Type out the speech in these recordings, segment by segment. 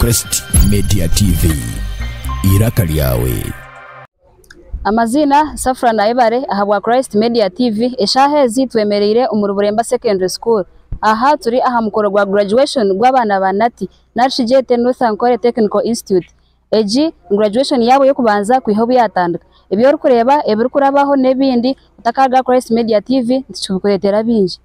Crest Media TV iraka ryawe. Amazina Safra Naibare ahabwa Crest Media TV eshahezi twemerere umuruburemba secondary school. Aha turi aha mukoro gwa graduation gw'abana banati Narshijete North Technical Institute. Eji graduation yabo yo kubanza kwihobu yatandika. Ibyo uri kureba ebiri kurabaho nebindi utakaga Crest Media TV nticukuretera binji.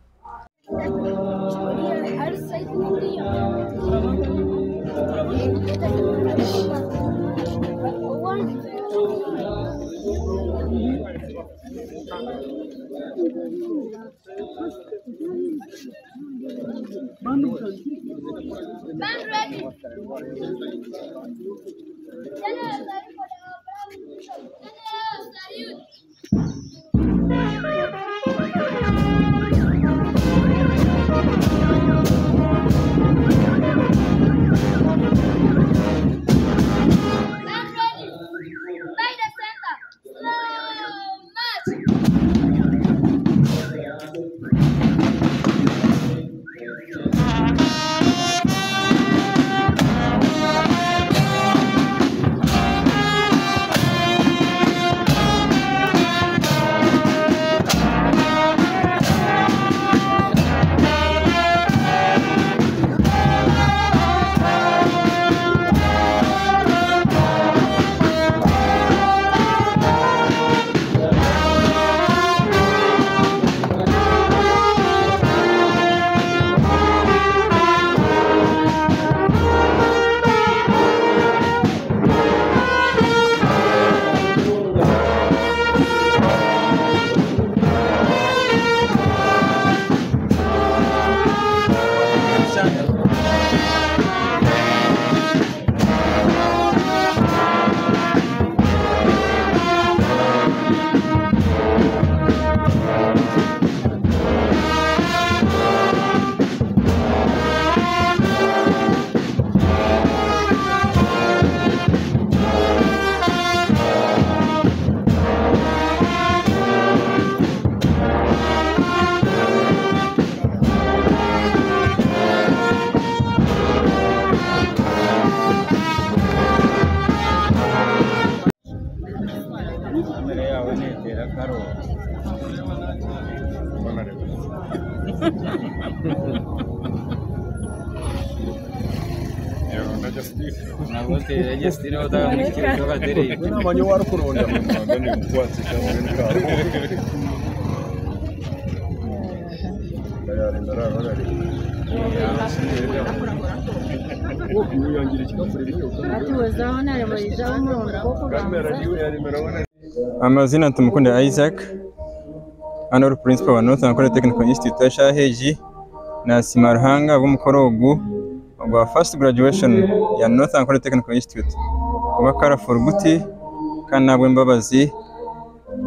Amazina tumukunde Isaac, Honor Principal wa North Technical Institute Shaheji na Simarhanga bw'umukorogu wa first graduation ya North Technical Institute. Kubakara for guti kana bwembabazi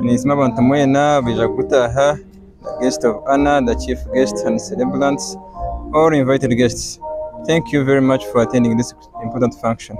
nizima abantu mwena bija gutaha, the guest of honor, the chief guest and celebrants, all invited guests. Thank you very much for attending this important function.